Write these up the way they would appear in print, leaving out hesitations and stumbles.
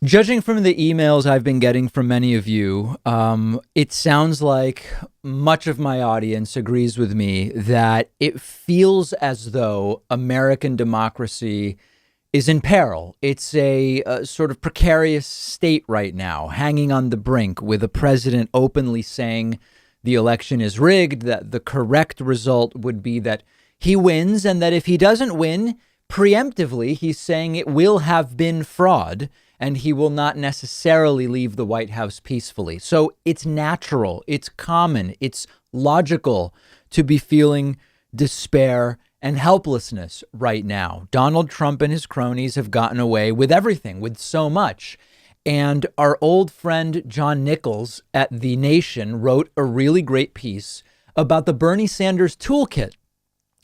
Judging from the emails I've been getting from many of you, it sounds like much of my audience agrees with me that it feels as though American democracy is in peril. It's a sort of precarious state right now, hanging on the brink, with a president openly saying the election is rigged, that the correct result would be that he wins, and that if he doesn't win, preemptively, he's saying it will have been fraud and he will not necessarily leave the White House peacefully. So it's natural, it's common, it's logical to be feeling despair and helplessness right now. Donald Trump and his cronies have gotten away with everything, with so much. And our old friend John Nichols at The Nation wrote a really great piece about the Bernie Sanders toolkit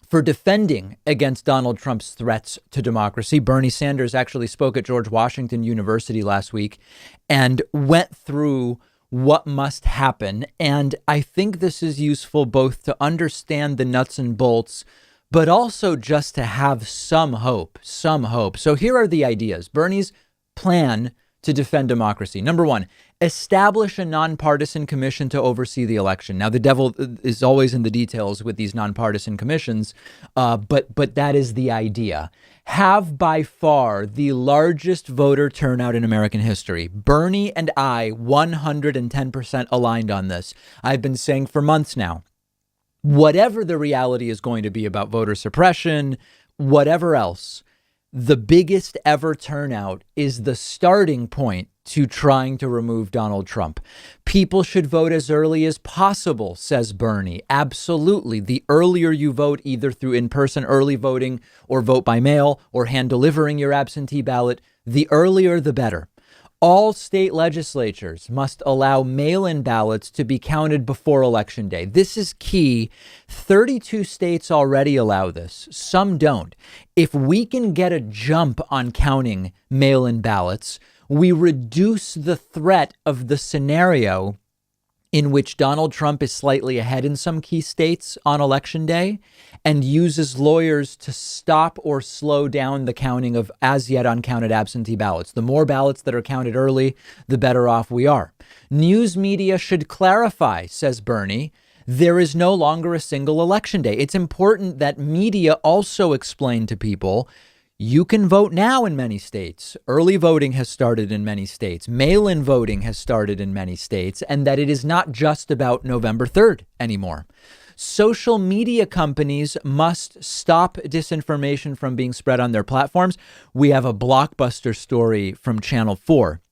for defending against Donald Trump's threats to democracy. Bernie Sanders actually spoke at George Washington University last week and went through what must happen. And I think this is useful both to understand the nuts and bolts, but also just to have some hope, some hope. So here are the ideas. Bernie's plan to defend democracy. Number one, establish a nonpartisan commission to oversee the election. Now, the devil is always in the details with these nonpartisan commissions, but that is the idea. Have by far the largest voter turnout in American history. Bernie and I 110% aligned on this. I've been saying for months now, whatever the reality is going to be about voter suppression, whatever else, the biggest ever turnout is the starting point to trying to remove Donald Trump. People should vote as early as possible, says Bernie. Absolutely. The earlier you vote, either through in-person early voting or vote by mail or hand delivering your absentee ballot, the earlier the better. All state legislatures must allow mail-in ballots to be counted before Election Day. This is key. 32 states already allow this. Some don't. If we can get a jump on counting mail-in ballots, we reduce the threat of the scenario in which Donald Trump is slightly ahead in some key states on Election Day and uses lawyers to stop or slow down the counting of as yet uncounted absentee ballots. The more ballots that are counted early, the better off we are. News media should clarify, says Bernie, there is no longer a single election day. It's important that media also explain to people, you can vote now in many states. Early voting has started in many states. Mail-in voting has started in many states, and that it is not just about November 3rd anymore. Social media companies must stop disinformation from being spread on their platforms. We have a blockbuster story from Channel 4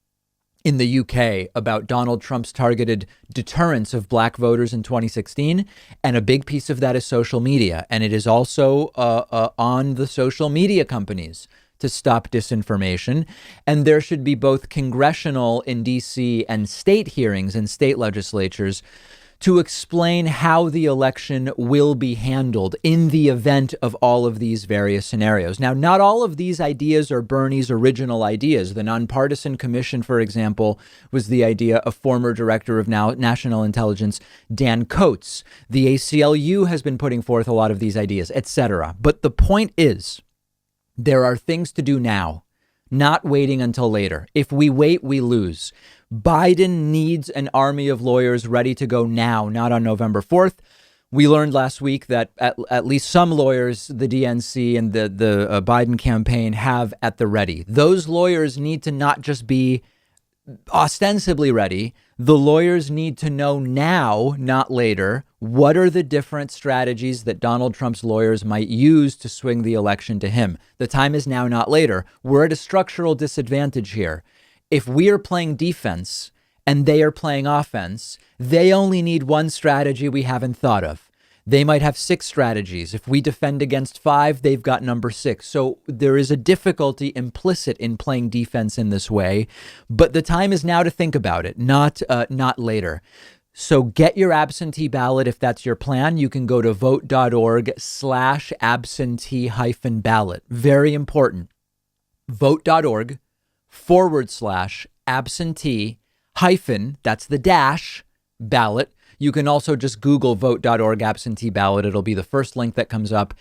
in the UK about Donald Trump's targeted deterrence of black voters in 2016. And a big piece of that is social media. And it is also on the social media companies to stop disinformation. And there should be both congressional in DC and state hearings in state legislatures to explain how the election will be handled in the event of all of these various scenarios. Now, not all of these ideas are Bernie's original ideas. The nonpartisan commission, for example, was the idea of former director of national intelligence, Dan Coates. The ACLU has been putting forth a lot of these ideas, etc. But the point is, there are things to do now, not waiting until later. If we wait, we lose. Biden needs an army of lawyers ready to go now, not on November 4th. We learned last week that at least some lawyers, the DNC and the Biden campaign have at the ready. Those lawyers need to not just be ostensibly ready. The lawyers need to know now, not later, what are the different strategies that Donald Trump's lawyers might use to swing the election to him. The time is now, not later. We're at a structural disadvantage here. If we are playing defense and they are playing offense, they only need one strategy we haven't thought of. They might have 6 strategies. If we defend against 5, they've got number 6. So there is a difficulty implicit in playing defense in this way. But the time is now to think about it, not later. So get your absentee ballot if that's your plan. You can go to vote.org/absentee-ballot. Very important. vote.org/absentee that's the dash ballot. You can also just Google vote.org absentee ballot. It'll be the first link that comes up.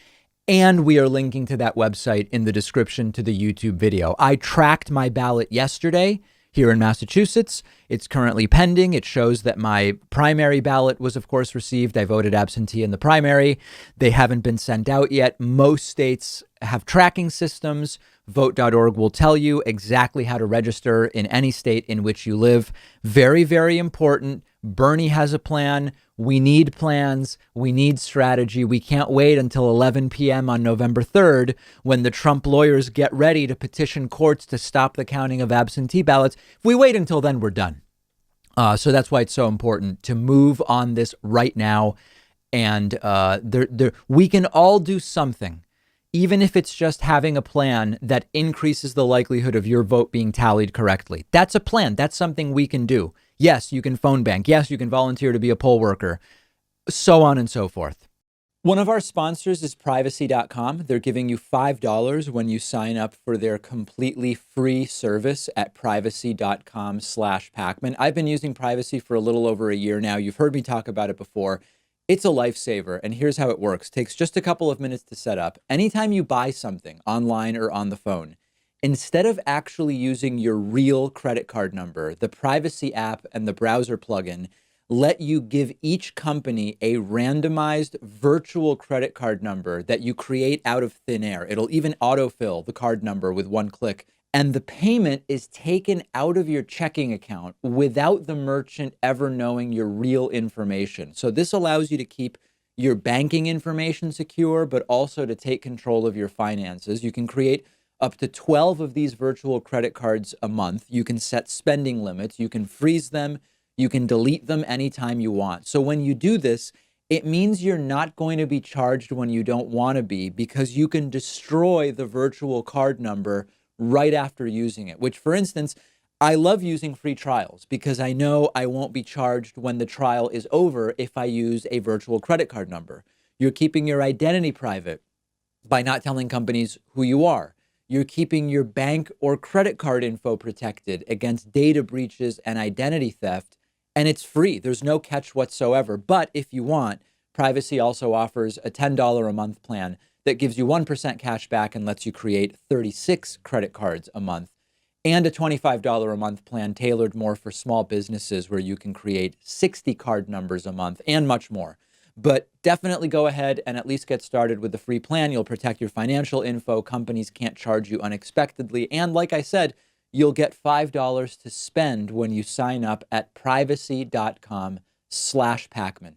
And we are linking to that website in the description to the YouTube video. I tracked my ballot yesterday here in Massachusetts. It's currently pending. It shows that my primary ballot was, of course, received. I voted absentee in the primary. They haven't been sent out yet. Most states have tracking systems. Vote.org will tell you exactly how to register in any state in which you live. Very, very important. Bernie has a plan. We need plans. We need strategy. We can't wait until 11 p.m. on November 3rd when the Trump lawyers get ready to petition courts to stop the counting of absentee ballots. If we wait until then, we're done. So that's why it's so important to move on this right now. And we can all do something, even if it's just having a plan that increases the likelihood of your vote being tallied correctly. That's a plan. That's something we can do. Yes, you can phone bank. Yes, you can volunteer to be a poll worker, so on and so forth. One of our sponsors is privacy.com. They're giving you $5 when you sign up for their completely free service at privacy.com/Pakman. I've been using Privacy for a little over a year now. You've heard me talk about it before. It's a lifesaver, and here's how it works. It takes just a couple of minutes to set up. Anytime you buy something online or on the phone, instead of actually using your real credit card number, the Privacy app and the browser plugin let you give each company a randomized virtual credit card number that you create out of thin air. It'll even autofill the card number with one click. And the payment is taken out of your checking account without the merchant ever knowing your real information. So this allows you to keep your banking information secure, but also to take control of your finances. You can create up to 12 of these virtual credit cards a month. You can set spending limits. You can freeze them. You can delete them anytime you want. So when you do this, it means you're not going to be charged when you don't want to be, because you can destroy the virtual card number right after using it, which, for instance, I love using free trials because I know I won't be charged when the trial is over if I use a virtual credit card number. You're keeping your identity private by not telling companies who you are. You're keeping your bank or credit card info protected against data breaches and identity theft. And it's free. There's no catch whatsoever. But if you want, Privacy also offers a $10 a month plan that gives you 1% cash back and lets you create 36 credit cards a month, and a $25 a month plan tailored more for small businesses where you can create 60 card numbers a month and much more. But definitely go ahead and at least get started with the free plan. You'll protect your financial info. Companies can't charge you unexpectedly. And like I said, you'll get $5 to spend when you sign up at privacy.com/Pakman.